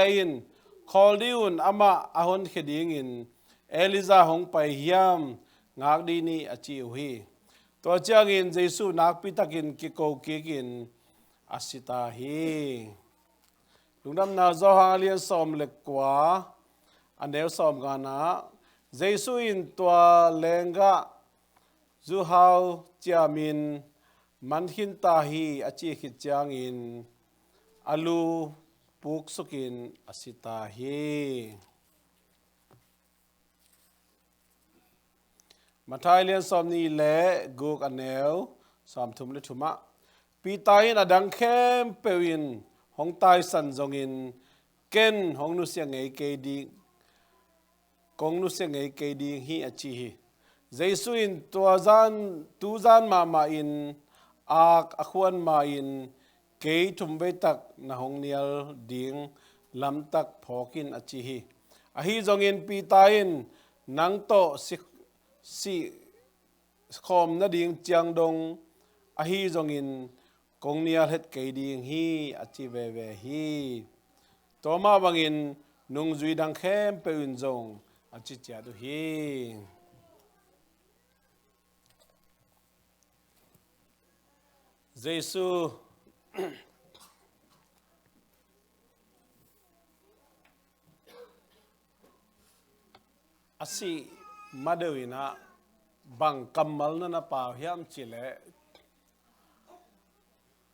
in Kholdiun ama ahon kheding in Eliza hong pai hiam ngak di ni achi hi to chiang in Jesu nak pitakin ki ko kikin asita hi lungdam na zo ha lian som le kwa aneu som gana Jesu in tua lenga zu hau chiamin manhin ta hi achi khit chiang in alu puk sukin asita hi Mathai lian som ni le guk aneu som thum le thuma pi tai na dang khem pewin hong tai san zong in ken hong nu siang ei ke di kong nu siang ei ke di hi achi hi Jesu in tua zan tu zan ma in ak akhwan ma in ke thum be tak na hong nial ding lam tak phokin achi hi a hi zong in pi tai in nang to si khom na ding chiang dong a hi zong in kong nial het ke ding hi achi ve hi to ma bang in nungzui dang khem pe un zong achi cha du hi Jesu asi madawina bang kamal na pa hiam chile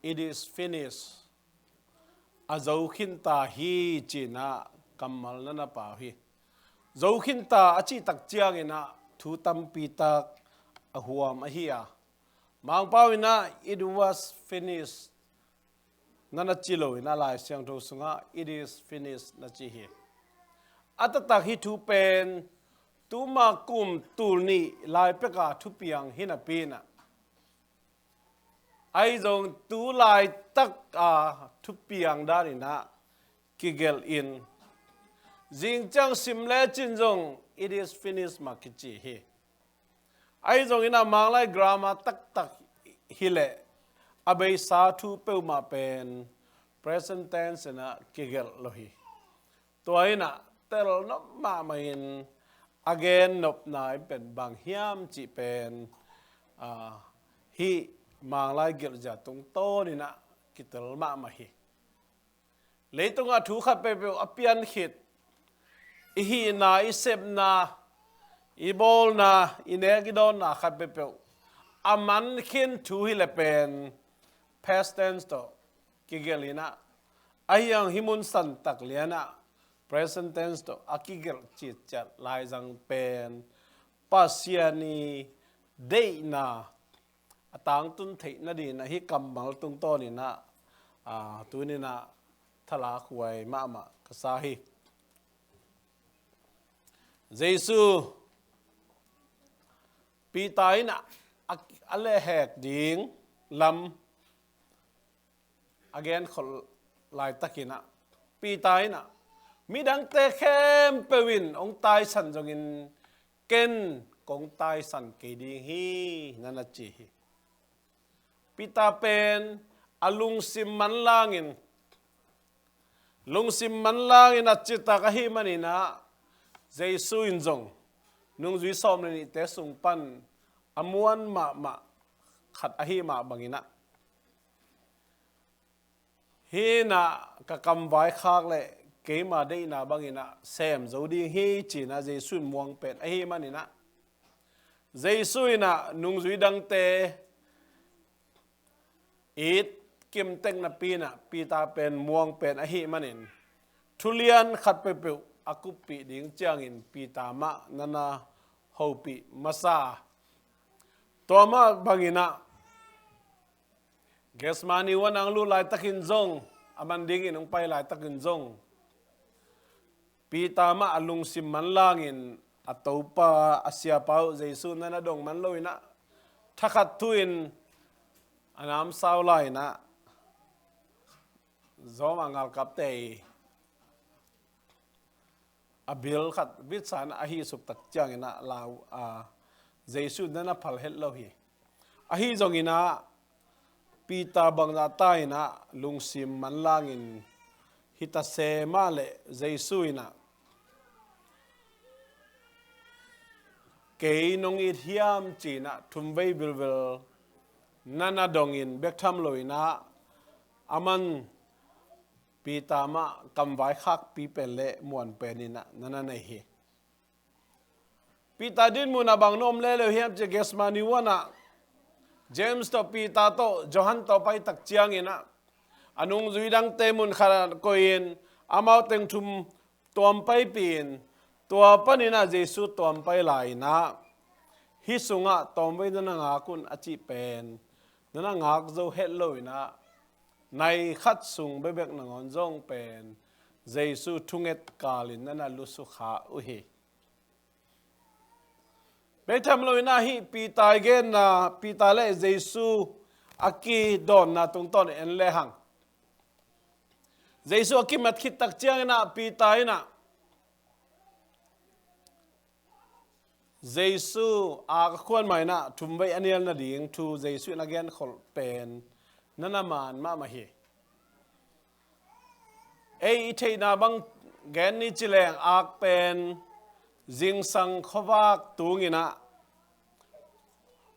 it is finished azaukin ta hi china kamal na pa hi zaukin ta achi tak chiang ina thu tam pi tak ahuam ahia mang pawina it was finished nana chilo ina lai siang tho sunga it is finished na chi hi atatak hi thu pen tuma kum tulni lai peka thu piang hina pina ai zong tu lai tak a thu piang darina kigel in jing chang simle chin zong it is finished makichi hi ai zong ina manglai grammar tak hile abai sa thu pe ma pen present tense na kigel lohi to aina tel no ma main again nop na pen bang hiam chi pen hi manglai gel ja tung to ni na kitel ma hi leitung a thu khat pe apian hit hi na isep na ibol na inegidon na khat pe aman khin thu hi le pen past tense to kigelina ayang himun san tak liana present tense to akigel chit chat lai jang pen pasiani deina atang tun thei na di na hi kamal tung to ni na tu ni na thala khuai ma kasahi Jesu pi tai na ale hek ding lam again khol lai takina pi tai na mi dang te khem pewin ong tai san jong in ken kong tai san ke ding hi nana chi hi pita pen alung sim man langin lung sim man langin achita ka hi manina Jesu in zong nung zui som ni te sung pan amuan ma khat ahi ma bangina hi na ka kam vai khak le keima deina bangina sem zodi hi china Jesu muang pen ahi manina Jesu ina nung zui dang te it kim teng na pina pita pen muang pen ahi manin thulian khat pe pe akupi ding chiang in pita ma nana hopi masa toma bangina gesmani wanang lu lai takin zong aman ding in ong pai lai takin zong pita ma alung sim man langin atopa asia pau Jesu nana dong man loina thakat tuin anam sao lai na zom angal kapte abil khat bit san ahi suk tak chang ina law Jesu nana phal het lo hi ahi zong ina pita bangna tai na lungsim man langin ฮิตาเซมาเลเจสุยนะเกยนงอิทยามจีนะทุมเวบิลเวลนันนาดงอินเบกทำลอยนะอามันปีตามะกำไว้คักปีเป็นเละมวนเป็นนี่นะนั่นนั่นเองปีตาดินมุนาบังนมเล่เฮียมจะเกสมานิวนะเจมส์ต่อปีตาโตจอฮันต่อไปตักเจียงอินะอนุงจุยดังเตมุนขนาดก็ยินอามาเต็งทุมตัวไปปีนตัวปนินะเจสุตัวไปไหลนะฮิสุงะตัวไปนั่นงาคุณอจิเป็นนั่นงากโจเฮลโลยนะในขัดสุงเบบกนงอนจงเป็นเจสุทุงเอตกาลินนั่นลุสุขาอุเฮเบกทำเลยนะฮิปีตายเกนนะปีตาเลเจสุอากีดอนนะตรงต้นเอ็นเลหังเจสุอากีมัดคิดตักเจียงนะปีตายนะเจสุอาควรไหมนะทุมไว้อันนี้นะดิ่งทูเจสุนักเรียนขอเป็นนั่นมันมาเฮเอเทนาบังแกนนิจิเลงอาเป็นจิงสังขวากตุงินะ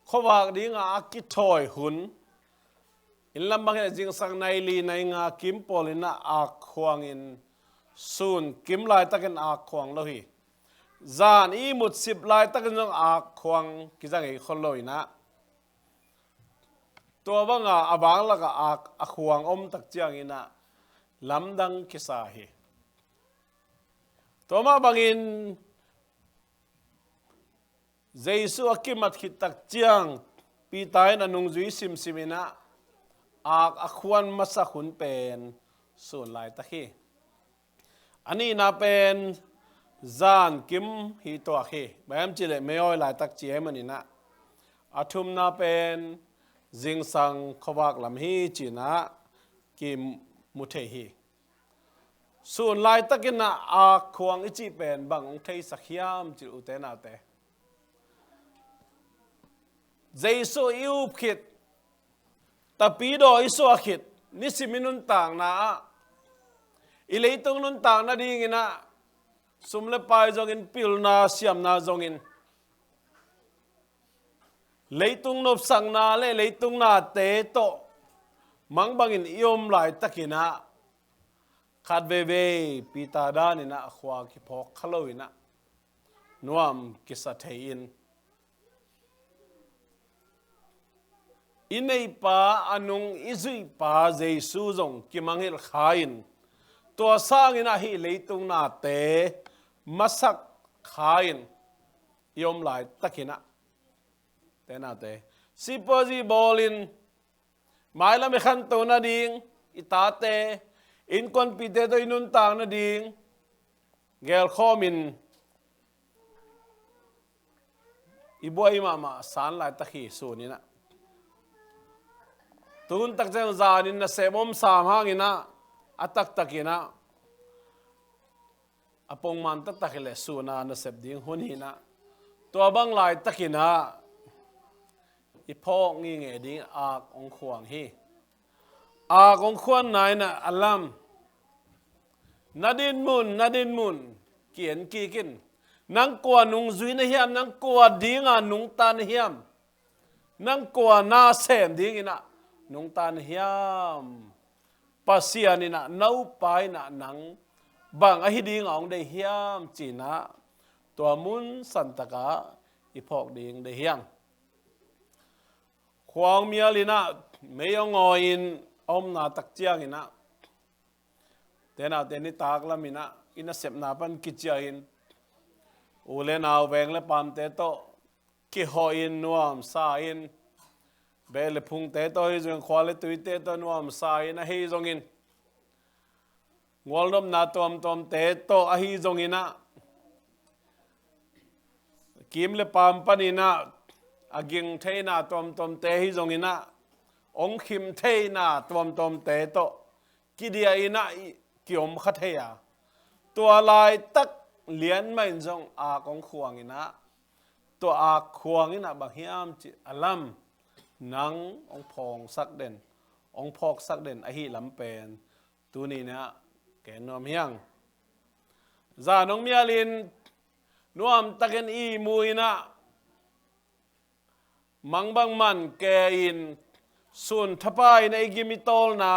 ขวากดิ่งอากิถอยหุนอินลำบากจิงสังในลีในงากิมปอลินะอาควงอินซูนกิมลายตะกันอาควงโลหิจานอีมุด10ลายตะกันจงอาควงกิจังเอกคนโลหินะตัวบังอาบางละก็อาควงตักเจียงอินะลำดังกิสาฮีตัวมาบางอินเจสุอากิมัดขิดตักเจียงปีตายนันนุงจุยซิมินะอาควรมาสักขุนเป็นส่วนลายตะคีอันนี้น่าเป็นจานกิมฮีตัวคีแบบจิเลไม่ย่อยลายตักเจียมันนี่นะอาทุมน่าเป็นจิงสังขวากลำฮีจีนะกิมมุเทฮีส่วนลายตะกินนะอาควงอิจิเป็นบางองเทสักยามจิอุเตนาเตเจสุอิวขิดตะปีโดอิสุอาขิดนิสิมินุนต่างนะอิเลตุงนุนต่างนะดีงินะสุมเลปายจงอินปิลนาเสียมนาจงอินเลยตุงนบสังนาเลยตุงนาเตโตมังบังอินยมหลายตะกินะขัดเวเวปีตาดานินะขวากิพอกขลุยนะนวมกิสัตเทอินอินในป่าอนุงอิซุยป่าเจสุจงกิมังฮิลขายนตัวสร้างอินะฮิเลยตุงนาเตมาสักขายนยมหลายตะกินะเตนาเตซิปอจีบอลินหมายละไม่ขันตัวนาดิงอิตาเตอินคนปีเตตัวอินุนต่างนาดิงเกลข้อมินอิบวยมาสารหลายตะขีสูนี่นะตุนตักเจ้าจานินนะเสบอมสามห้างินะอัตักตะกินะอปงมันตักเลสูนานะเสบดิ้งหุนีนะตัวบังหลายตะกินะอีพอกงี้ไงดิ้งอากองขวางฮีอากองขวานนายนะอัลลัมนาดินมุนเกียนกีกินนังกัวนุงจุยนะเฮียมนังกัวดิ้งนุงตานเฮียมนังกัวนาเสมดิ้งนะนุงตานเฮียมปัสยานินะนาไปนะนังบางอหิดิ้งองได้เฮียมจีนะตัวมุนสันตะกะอีพอกดิ้งได้เฮียมควงเมียลินะไม่ยองอินนาตักเจียงอินะเตน่าเตนิตากละมินะอินะเสพนาปันกิจอินอูเลนาวแวงและปามเตโตกิฮออินนวมซาอินเบลพุงเตโตฮิจงควาเลตุยเตโตนวมซาอินฮิจงอินงวลนมนาตอมเตโตอฮิจงอินะกิมเลปามปันินะอากิงเทนาตอมเตฮิจงอินะองคิมเทนาตอมเตโตกิเดียอินะกิอมขัดเฮียตัวลายตักเลียนไม่จงอากองขวางอินะตัวอาขวางอินะบางเฮียมจิอัลลัมนังองพองสักเด่นองพอกสักเด่นอหิลำเป็นตัวนี้นะ แกนอมเฮียงจานองเมียลินนวมตะเกนอีมุยนะมังบังมันแกอินส่วนทัพายในกิมิตอลนา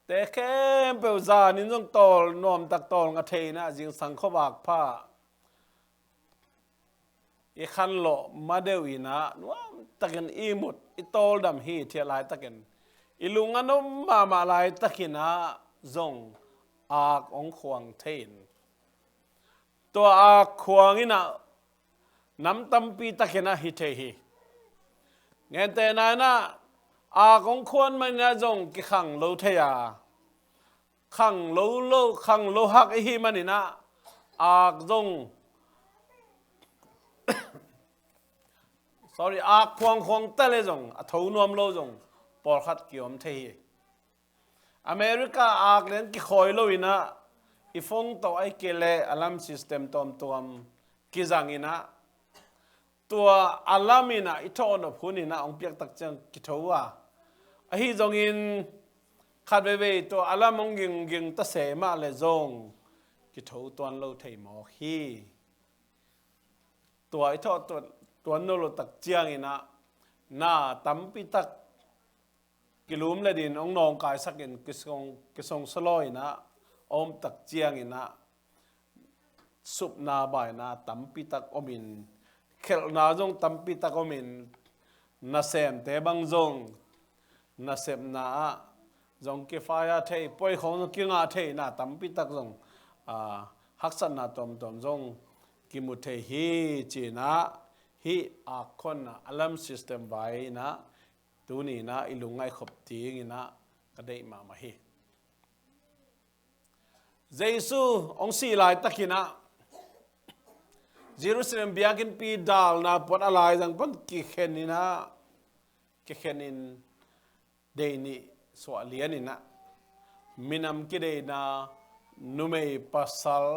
แต่แค่เปิลจานินจงตอลนวมตักตอลงาเทนะจิงสังขบากผ้าอีขันโลมาเดวินะนวมตะเกนอีมุดอีตอลดำฮีเทียลายตะเกนอีลุงอันนมมาลายตะกินะจงอากองขวางเทนตัวอากขวางอินะน้ำตั้มปีตะเกนะฮิเทฮีเงี้ยแต่นายนะอากองควรมันนะจงกิขังโลเทียขังโลขังโลหักอีมันนี่นะอากจง sorry อากควงเตะเลยจงอัฐวนวมโลจงปอดขัดกิอมเทียอเมริกาอากเล่นกิคอยโลวินะอีฟงตัวไอเกเลอัลลัมซิสเต็มตัวกิจังอินะตัวอัลลัมินะอิทอนอพูนี่นะองเปียกตักจังกิทัวไอฮีจงอินขัดเวตัวอัลลัมองยิงตะเสมาเลยจงกิทัวตัวโลเทียมอฮีตัวไอทอตัวโนโลตักเจียงอินะน่าตั้มปิตักกิลุมเลยดินองนองกายสักอินกิสงสลอยนะอมตักเจียงอินะสุบนาบายนะตั้มปิตักอมินเขลนาจงตั้มปิตักอมินนาเซมเตบังจงนาเซมนาจงกิฟายาเทยป่วยของกิงอาเทยนะตั้มปิตักจงฮักษณะตอมจงกิมุเทฮีจีนะฮีอาคนนะอัลลัมซิสเต็มไว้นะตัวนี้นะอิลุงไงขบตีงินะก็ได้มาฮีเยซูองค์สี่ลายตะกินะเยรูซาเล็มเบียกินปีดาลนะปวดอะไรจังปนกิเขนินะกิเขนินเดนิสวาเลียนินะมินำกิเดนะนุเมย์ปัสสัล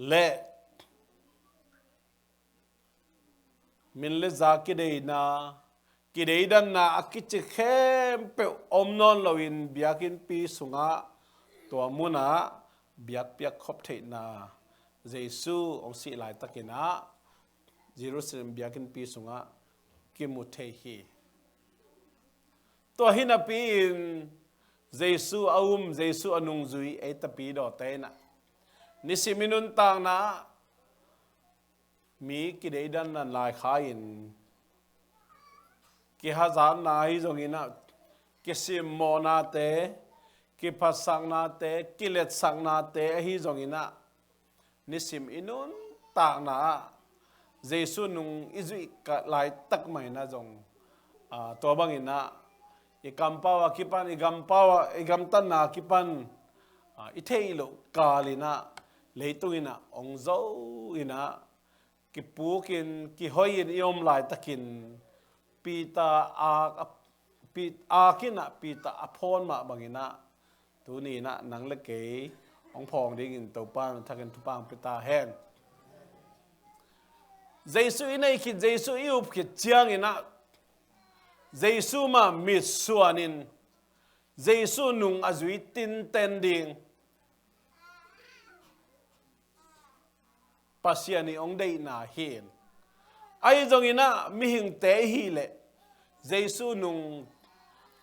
เล่มินเลจากิเดนะกิเดดันนะอากิจเข้มเปอมนอนลวินเบียกินปีสุงะตัวมุนะเบียกเปียกขบเทนะเยซูองค์สี่ลายตะกินะเยรูซาเล็มเบียกินปีสุงะกิมุเทฮีตัวหินาปีนเยซูเยซูอนุงจุยไอตะปีดอเตนะนิสิมินุนต่างนะมีกิเดดันนันลายขาอินกิฮาจานนาฮิจงอินะกิซิมโมนาเตกิพัสสังนาเตกิเลตสังนาเตฮิจงอินะนิสิมอินุนต่างนะเยซูนุงอิจุกลายตักไม่นะจงตัวบังอินะอีกัมปาวกิปันอีกัมตันนากิปันอิเทอิโลกาลินะเลตุอินะองโซอินะกิปูกินกิหอยอินยอมลายตะกินปีตาอากินะปีตาอภอนมาบังอินะตัวนี้นะหนังเล็กเก๋องพองได้กินตัวป้านทักกันทุปางปีตาแห้งเยซูอินไอคิดเยซูอิอุบคิดเจียงอินะเยซูมามิดส่วนินเยซูนุงอจุยตินเตนดิงปัสยานีองได้นาเห็นไอ้จงอินะมิหิงเตฮีเลเยซูนุง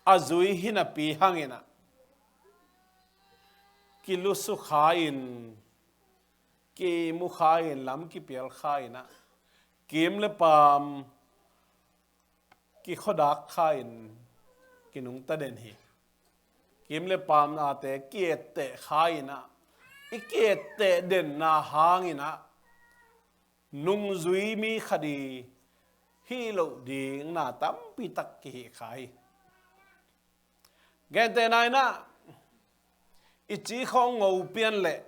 อจุยหินาปีหังอินะกิลุสุขาอินกิมุขาอินลำกิเปียลขาอินะกิมเลปามกิขดักขาอินกินุงตะเดนฮีกิมเลปามนาเตเกียเตขาอินะอีเกียเตเด่นนาหางอินะนุงซุยมีคดีฮีโลดีงนาตั้มปีตักกิขายแกเตนายนะอิจีของงูเปียนเละ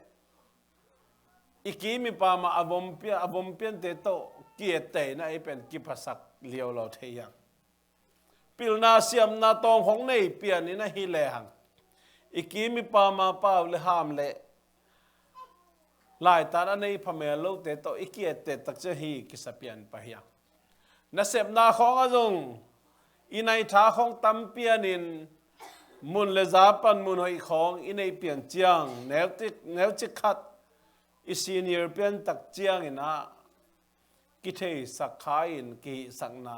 อีกีมีปามาอวมเปียนเตโตเกียเตนะไอเป็นกิปัสสักเลียวเราเทียงปิลนาเสียมนาตองของในเปียนนี่นะฮิเลหังอีกีมีปามาเป้าเลหามเละลายตาอันนี้พเมลโลเตโตอีเกียเตตักจะฮีกิสเปียนไปเฮียงนัเสพนาของอจงอีในท้าของตัมเปียนิน มุนเลซาปันมุนหอยของอินในเปลี่ยนเจียงแนวจิขัดอิซีเนียร์เปลี่ยนตักเจียงอินะกิเทสักขายอินกิสักนา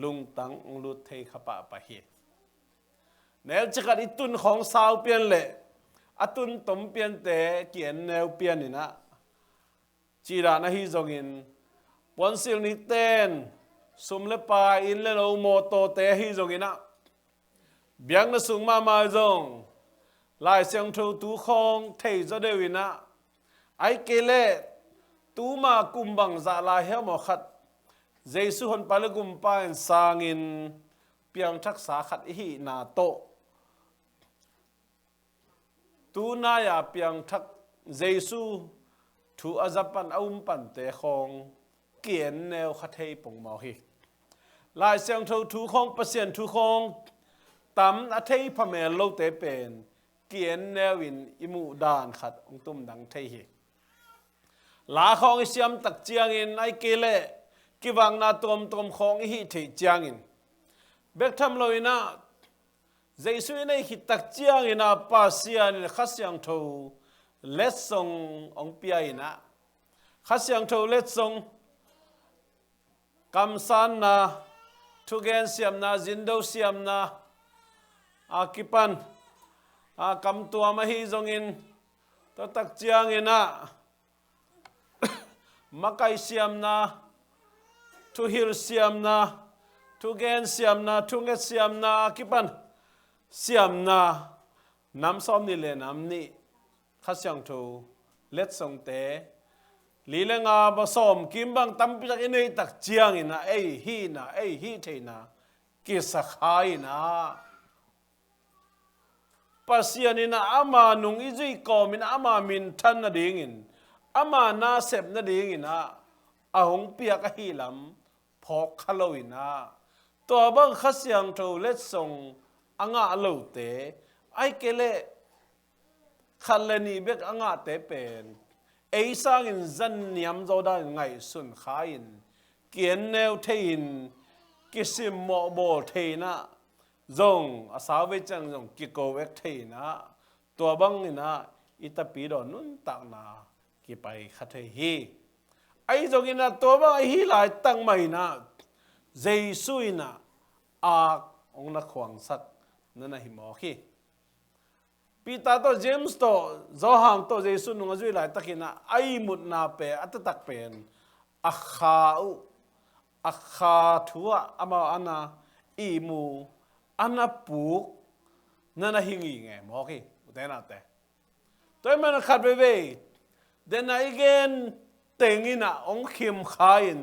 ลุงตังองลุเทขปะปะเฮแนวจิขัดอิตุนของสาวเปลี่ยนเละอตุนตมเปลี่ยนแต่เกียนแนวเปลี่ยนอินะจีรานะฮิจงอินปอนซิลนิเตนสุมเลปาอินเลโลโมโตเตฮิจงอินะเบียงนะสุงมาจงลายเสียงทูตูคองเทจะเดวินะไอเกเลตูมากุมบังจะลายเฮมอขัดเจสุฮนปาลกุมปาอินสางินเปียงทักษาขัดอินาโตตูนายาเปียงทักเจสุทูอาจับปันอุมปันเตคองเกียนแนวขัดให้ปงเมาฮิลายเสียงทูคองเปอร์เซ็นต์ทูคองตำอาเทยพเมลโลเตเป็นเกียนแนวินอิมูดานขัดองตุมดังเทยลาของอิสยามตักเจียงอินไอเกเลกิวังนาตรมของอิฮิเทเจียงอินเบกทำลอยนะเจสุอินไอขิตักเจียงอินาปาเซียนขัสยังทูเลสซงองเปียอินะขัสยังทูเลสซงกัมซันนาทุเกนเซียมนาจินโดเซียมนาอากิปันกำตัวมาฮีจงอินตัวตักเจียงอินะมาไกเสียมนะทุฮิลเสียมนะทุเกนเสียมนะทุเงเสียมนะอากิปันเสียมนะน้ำซ้อมนี่เลยน้ำนี่ข้าเสียงทูเล็ดส่งเตะลีเลงาผสมกิมบังตั้มไปจากอินไอตักเจียงอินะไอฮีเทนะกิสขายนะปัสยานินะอามานุงอิจุยกอมินอามามินทันนาดิ่งินอามานาเสพนาดิ่งินะอาหงเปียกฮีลำพอกขลวินะตัวบังขัสยังทูเล็ดส่งอ่างอาลูเตไอเกเลขัลเลนีเบกอ่างอาเตเป็นไอสังอินจันยามโจดาไงสุนขาอินเกียนแนวเทินกิสิมโมโบเทนะจงอาสาวเวจังจงกิโกเวกเทนะตัวบังนี่นะอิตาปีดอนุนตักนากิไปขัดฮีไอจงอินะตัวบังไอฮีหลายตั้งใหม่นะเจสุยนะอาองนักขวางสักนั่นนะหิมอคีปีตาโตเจมส์โตจอหามโตเจสุนุงจุยหลายตักินะไอมุดนาเปอัตตักเป็นอัคขาทัวอามาอันนาอีมูอันนับปุกนั่นน่ะหิงไงมอกี้เดี๋ยวน่ะแต่ตัวมันขัดไปเว้ยเดี๋ยวน่ะอีกเนเต็งอินะองคิมขายน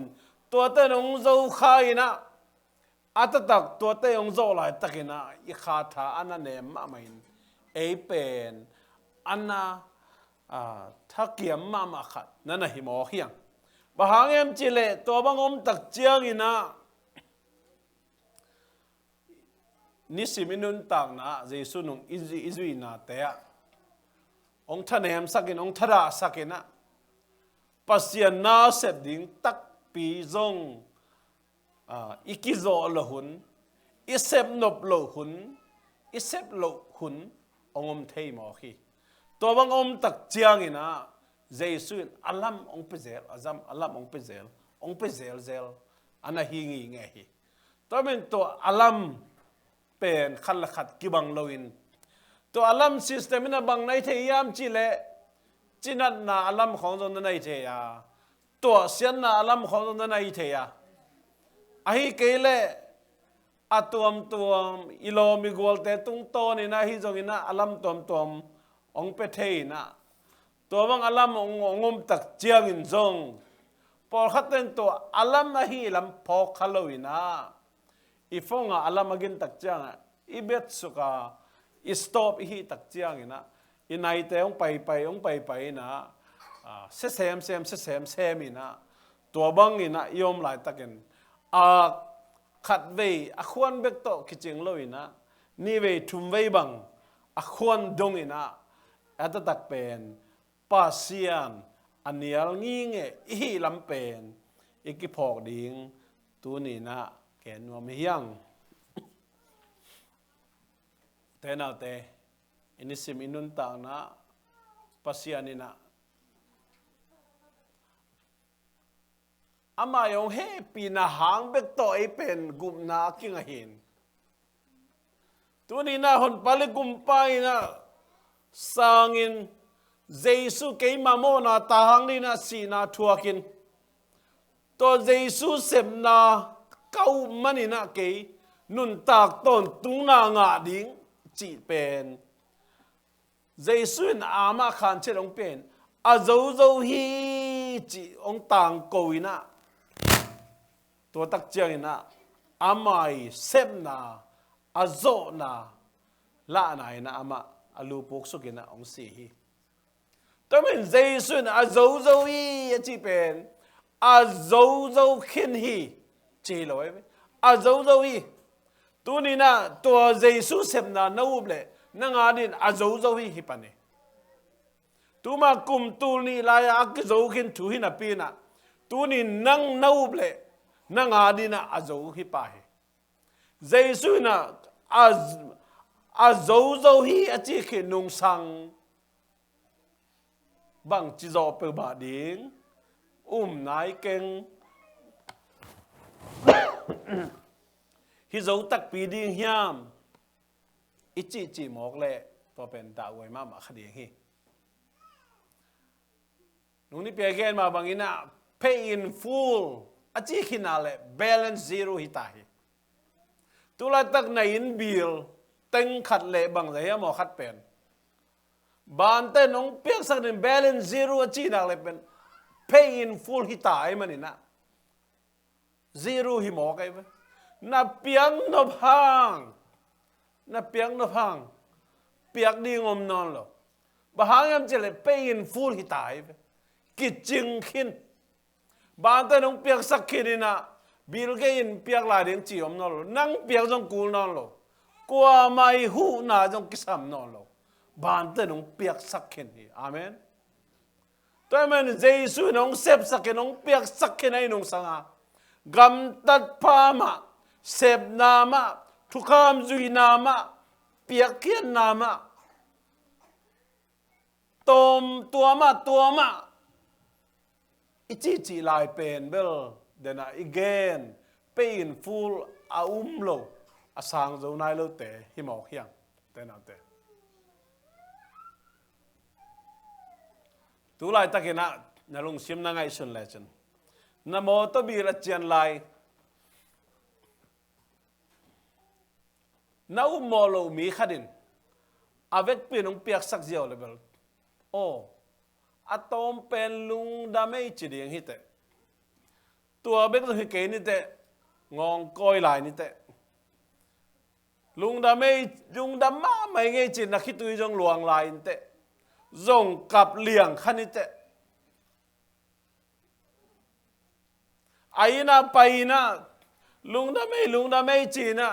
ตัวเต้นองโจขายนะอัตตักตัวเต้องโจหลายตักินะอีขาถาอันนั้นเนี่ยมาไม่เอเป็นอันน่ะถ้าเกี่ยมมาขัดนั่นน่ะหิมอกี้ยังบางเอ็มจิเลตัวบางอมตักเจียงอินะนิสิมินุนต่างนะเจสุนุงอิจุยนาเตะองท่านเห็นสักินองทราสักินะปัสยานาเสพดิ่งตักปีจงอิกิโซโลหุนอิเซปนบโลหุนอิเซปโลหุนองเทยมอคีตัวบางอมตักเจียงอินะเจสุนอัลลัมองเปเซลอัลลัมองเปเซลอันนั้นหิงไงฮีตัวเป็นตัวอัลลัมเป็นขัดขัดกิบังลวินตัวอัลลัมซิสเต็มนั้นบังในเทียมจิเลจินัดนาอัลลัมของตนในเทียตัวเสียนนาอัลลัมของตนในเทียไอ้เกเลอัตัวอิโลมิกอลเตตุงโตนี่นะฮิจงอินะอัลลัมตัวองเปเทนะตัวบางอัลลัมองมตักเจียงอินจงพอขัดเต็นตัวอัลลัมนะฮิลัมพอขลวินะอีฟงอาลามากินตักเจียงอีเบ็ดสุกาอีสต็อปอีตักเจียงนะอีนายเตองไปนะเซมอีนะตัวบังอีนะยอมหลายตักินขัดเวอควรเบกโตคิจิงโลอีนะนี่เวทุมเวบังอควรดงอีนะอัตตักเป็นปาเซียนอันเนียลงี้เงอีลำเป็นอีกิพอกดิงตัวนี้นะแกนัวไม่ยัง แต่น่าแต่อินิสิมอินุนต่างนะปัสยานินะอามายองเฮปีนาหางเบกโตไอเป็นกุมนากิงเห็นตัวนี้นะคนปาลิกุมไปนะสังอินเจสุเกยมาโมนาตาหังนี่นะสีนาทัวกินตัวเจสุเสมนาเก้ามันนี่นะเกยนุนตากต้นตุงนางาดิงจีเป็นเจสุนอามาขันเชลงเป็นอาโจโจฮีจีองต่างโกยนะตัวตักเจียงนะอามาเสมนาอาโจนาละนายนะอามาอาลูปกสุกินะองสีแต่เมื่อเจสุนอาโจโจฮีจีเป็นอาโจโจขินฮีจีลอยอาโจโจฮีตัวนี้นะตัวเจสุเสมนานูบเลยนังอาดินอาโจโจฮีฮิปันเนตัวมากุมตัวนี้ลายอักโจขินถูหินาปีนะตัวนี้นังนูบเลยนังอาดินอาโจฮิปะเฮเจสุนะอาโจโจฮีอาจีขินนุงสังบังจิโจเปบาดิงนายเก่งฮิโจตักปีดิงยามอิจิจิหมอกเล่ตัวเป็นดาวไว้มาคดีฮีนุ่งนี่เปียกนมาบางอินะ pay in full อาจีขินาเล่ balance zero ฮิตาฮีตุลาตักในอินบิลเต็งขัดเล่บางเลยหมอขัดเป็นบานเต้นงเปียกสักหนึ่ง balance zero อาจีนักเล่เป็น pay in full ฮิตาไอ้มันนี่นะ zero ฮิหมอกไอ้เป็นนับเปียงนับหางนับเปียงนับหางเปียกดีงมนอนหรอบางหางยังจะเลย pay in full ฮิตาไอ้เป็นกิจจริงขึ้นบางแต่น้องเปียกสักขึ้นนี่นะบิลเกยินเปียกลายเดียงจีอมนอนหรอนั่งเปียกจงกูนอนหรอกลัวไม่หูน่าจงกิสามนอนหรอบางแต่น้องเปียกสักขึ้นนี่อาเมนตัวมันเจสุน้องเซฟสักขึ้นน้องเปียกสักขึ้นไอ้น้องสังอากำตัดพามาเซฟนามาทุกคำจุยนามาเปียกเขียนนามาตมตัวมาอิจิจิลายเป็นเบลเดน่าอีกเกนเป็นฟูลอาโลอาสังโจนายโลเตหิมอกเฮียงเตน่าเตตุลายตะกินะนาลงซิมนังไงสุนเลจันนาโมตบีละเจียนลายนาอุโมโลมีขัดินอาเวกปีนงเปียกสักเจียวเลยเบลโออะตอมเป็นลุงดาไม่จีเดียงฮิตเตตัวเบกตัวฮิเกนิเตงองก้อยลายนิเตลุงดามาไม่ไงจีนักคิดตุยจงหลวงลายนิเตจงกับเลี่ยงขันนิเตไอ้น่ะไปน่ะลุงดาไม่จีน่ะ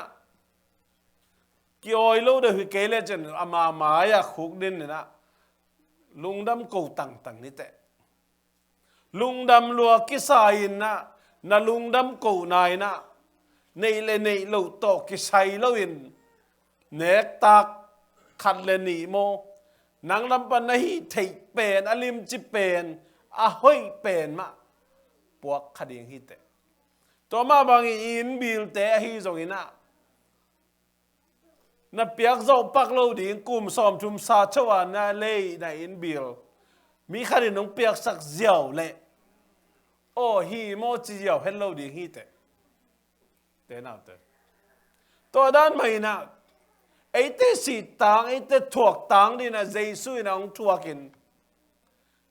กี่ออยโลเดฮิเกเลจันอามาหมายะขุกดินนะลุงดำกูตังนี่แต่ลุงดำลัวกิสายนะลุงดำกูนายนะในลูกโตกิสายเราอินเนกตักขัดเลนีโมนังลำปันให้ไทยเป็นอลิมจิเป็นอาห้อยเป็นมาปวกขัดยังฮิตตัวมาบางอินบิลเตะฮิจงอินะนับเปียกโจปักโลดิ่งกุมสอมชุมซาชวานาเล่ในอินบิลมีขนาดน้องเปียกสักเจียวเล่โอ้ฮีโมจิเจียวเฮลโลดิ่งฮีเตน่าเตตัวด้านไม่นะไอ้เตสีตังไอ้เตถวกตังนี่นะเจสุนองถวกิน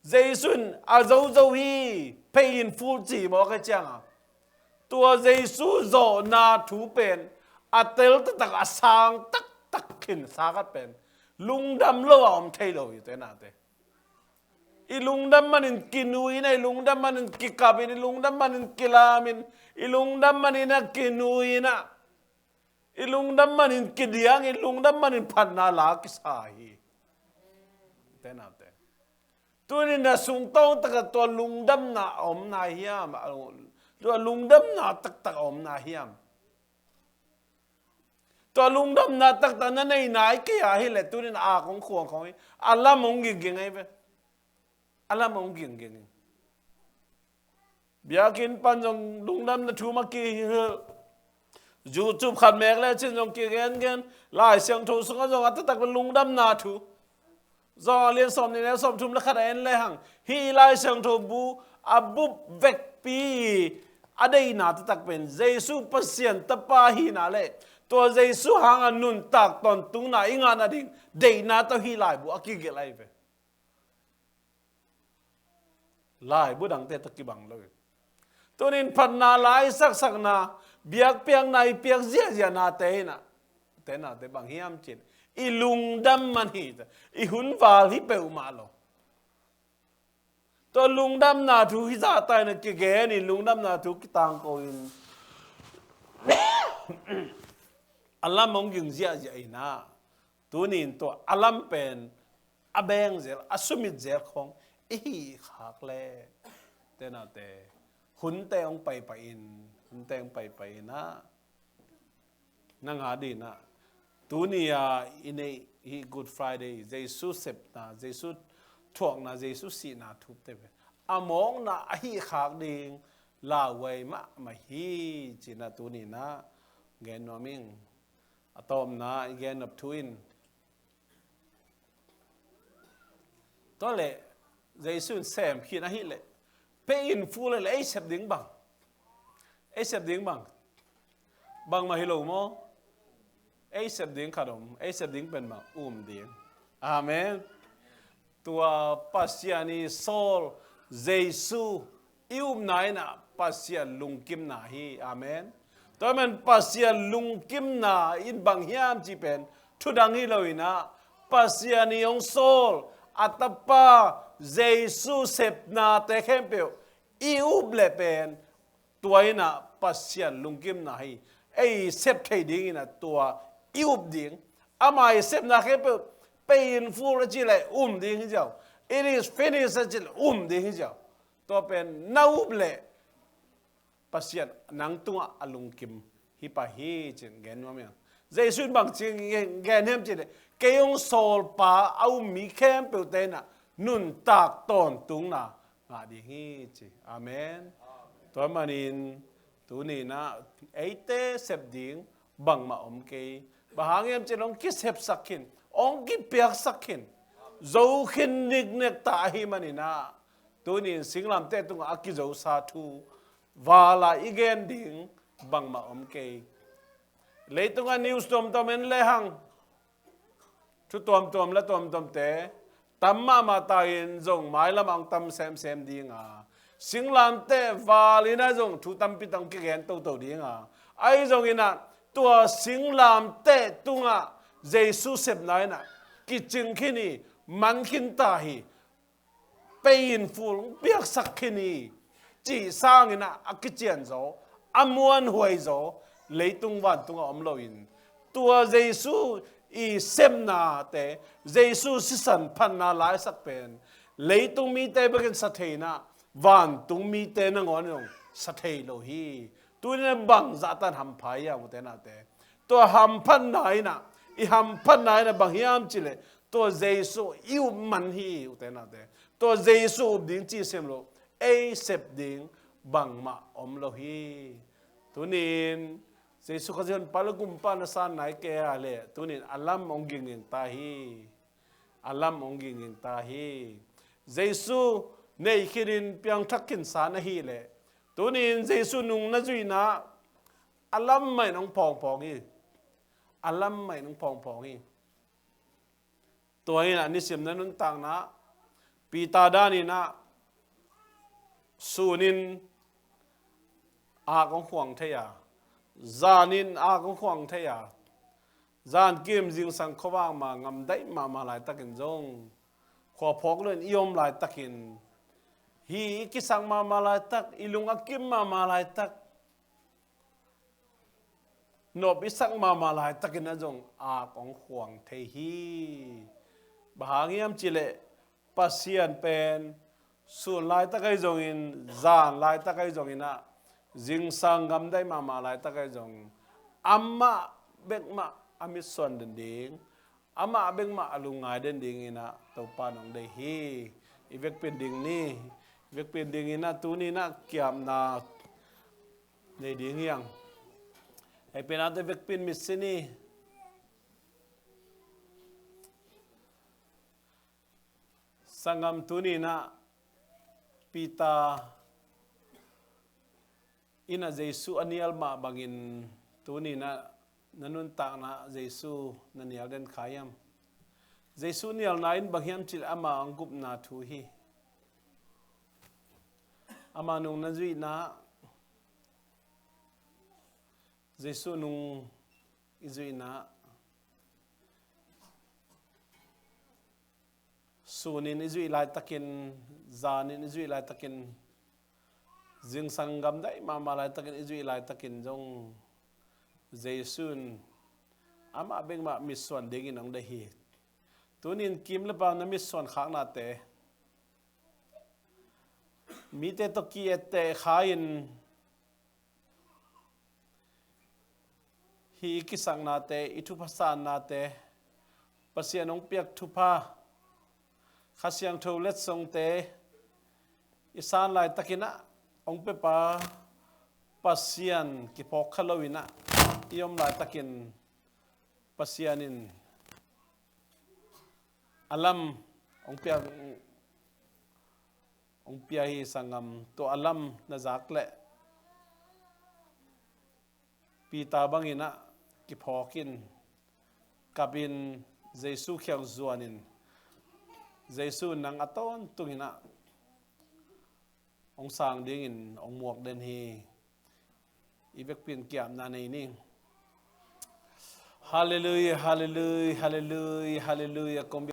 เจสุนอาโจฮีเพยินฟูจีบอกกันจังตัวเจสุโจนาถูเป็นอาเตลตักอาสังตักขึ้นสากัดเป็นลุงดำโลอมเทโลอยู่แต่น่าเตอีลุงดำมันกินอุยนะลุงดำมันกิกาบินลุงดำมันกิลามินอีลุงดำมันนักกินอุยนะอีลุงดำมันกิดยังอีลุงดำมันพันนาลากิสาฮีแต่น่าเตตัวนี้นะสุงต้องตะตัวลุงดำน่ะอมนาเฮียมตัวลุงดำน่ะตักอมนาเฮียม ตัวลุงดำนาตักตอนนั้นในไหนก็อยากให้แหละตัวนี้อาของขวงของอัลลอฮ์มงกิ่งไงไปอัลลอฮ์มงกิ่งเบียกินปันจงลุงดำนาทูมากี่จูบขัดแมกแล้วเช่นจงกี่กันลายเสียงทูสุงจงอัตตักเป็นลุงดำนาทูจงเรียนสอบในแล้วสอบทุมแล้วขัดเอ็นเลยหังฮีลายเสียงทูบูอับุบเวกปีอะไรนาตักเป็นเยซูเปอร์เซียนตะปาฮีนาเลยตัวเยซูหางนุนตักตอนตุงนาอิงานอดิ่งเดนาตัวฮีลายบุอากิเกลายไปลายบุดังเตตะกิบังเลยตัวนี้พันนาลายสักนาเบียกเปียงในเปียกเสียนาเตนะเตบังเฮียมจิตอีลุงดำมันฮีตอีหุนวาลที่เปอุมาโลตัวลุงดำนาทุกิจาตายนะเกะนี่ลุงดำนาทุกิตังโกอินอัลลัมมงยิงเสียนะตัวนี้ตัวอัลลัมเป็นอเบงเซลอสุมิเซลของอีขักเล่เตนะเตหุนเตองไปอินหุนเตองไปนะนังหาดีนะตัวนี้อินเอกูดฟรายเดย์เจสุเซปนะเจสุทวงนะเจสุสีนะทุบเตไปอามองนะอีขักดิงลาเวมาฮีจีนะตัวนี้นะเกนนอมิงอะตอมนะเกนนับทวินตัวเล่เจสุนแซมขีนะฮิเล่เปอินฟูเลยไอ้เสพดิ้งบังไอ้เสพดิ้งบังมาฮิโลโมไอ้เสพดิ้งขนมไอ้เสพดิ้งเป็นบังดิ้งอาเมนตัวปัสยานีโซลเยซูไหนนะปัสยาลุงกิมนาฮีอาเมนตัวมันปัสยาลุงกิมนาอินบังฮิามจีเป็นทุดังฮิโลอินะปัสยานีองโซลอัตปาเยซูเสพนาเตเคมเปียวเบลเป็นตัวน่ะปัสยาลุงกิมนาฮีไอ้เสพเทดิ้งน่ะตัวดิ้งอามาเสพนาเคมเปียวpainful จิเลยดิ้งเจ้า it is finished จิเลยดิ้งเจ้าตัวเป็นน่าเบลปัสยานังตัวอลุงกิมฮิปะฮีจิเกนว่ามั้ยเจสุนบางจิเกนเฮมจิเลยเกยงโซลปาเอามีแคมเปเตน่ะนุนตากตอนตุงน่ะงาดีฮีจิอาเมนตัวมันอินตัวนี้นะไอเตเสพดิ้งบังมาเกยบางเฮมจิลองคิดเสพสักขินองกิเปียกสักขินโจขินนิกเนกตาฮีมันนี่นะตัวนี้สิงลำเตตุงอากิโจซาทูวาลาอีเกนดิ้งบังมาเกยเลยตุงนิวส์ตอมเอ็นเลยหังชุดตอมและตอมเตตัมมาตายินจงหมายละมังตัมเซมดิ้งสิงลำเตวาลีนะจงทุตัมปิตังกิเกนโตดิ้งไอจงอินะตัวสิงลำเตตุงเยซูเสพไหนนะกิจงขินีมันขินตาฮีเป็นฟูลเปียกสักขินีจีสร้างนะอักเจียนโจอมวนหวยโจเลยตุงวันตุงอมโลอินตัวเยซูอีเซมนาเตเยซูสิสันพันนาหลายสักเป็นเลยตุงมีเตเบกันสัตย์นะวันตุงมีเตนงอนยงสัตย์โลฮีตัวนี้บังจัตันหำพายามุเตนะเตตัวหำพันไหนนะอีหำพันไหนนะบางยามจิเลตัวเยซูมันฮีอุเตนะเตตัวเยซูดิ้งจีเซมโลเอเซปดิ้งบังมาอมโลฮีตัวนี้เยซูขจันปาลกุมปานสานไหนแกอะไรตัวนี้อัลลัมองกิงตาฮีอัลลัมองกิงตาฮีเยซูในคิรินเปียงทักกินสานฮีเลยตัวนี้เยซูนุงนะจุยนะอัลลัมไม่น้องพองฮีอัลลัมไม่น้องพองฮีตัวนี้นะนิสิมนั้นนุนต่างนะปีตาดานีนะสูนินอาของขวางเทียจานินอาของขวางเทียจานเกมจิงสังขวางมางำได้มาหลายตะกินจงขอพกเล่นยมหลายตะกินฮีกิสังมาหลายตักอิลุงอากิมมาหลายตักนบอิสังมาหลายตักินนะจงอาของขวางเทียบางยามจิเลปัสยานเป็นส่วนหลายตะไคจงอินจานหลายตะไคจงอินะจิงสังกำได้มาหลายตะไคจงอัมมาเบกมา amit son den ding ama beng ma alungai den ding ina to pa nong dei hi ivek pen ding ni ivek pen ding ina tu ni na kiam na nei ding yang ai pen ate vek pen misini sangam tu ni na pita ina Jesu anial ma bangin tu ni na nanun tak na Jesu nanial den khayam Jesu nial nain banghiam chil ama angup na thu hi ama nung nazui na Jesu nung izui na sunin izui lai takin zanin izui lai takin jing sangam dai mama lai takin izui lai takin jong Jesun ama beng ma miswan dingin ang dahi tunin kim lepa na miswan khak na te mi te to ki ete khain hi kisang na te itu pasan na te pasianong piak thupa khasiang tho let song te isan lai takina ong pe pa pasian ki phok khalowina iom lai takin pasianin alam ong pia hi sangam to alam na zakle pita bangina ki phokin kabin Jesu khyang zuanin Jesu nang aton tungina ong sang dingin ong muak den hi ivek pin kiam na nei ning hallelujah hallelujah hallelujah hallelujah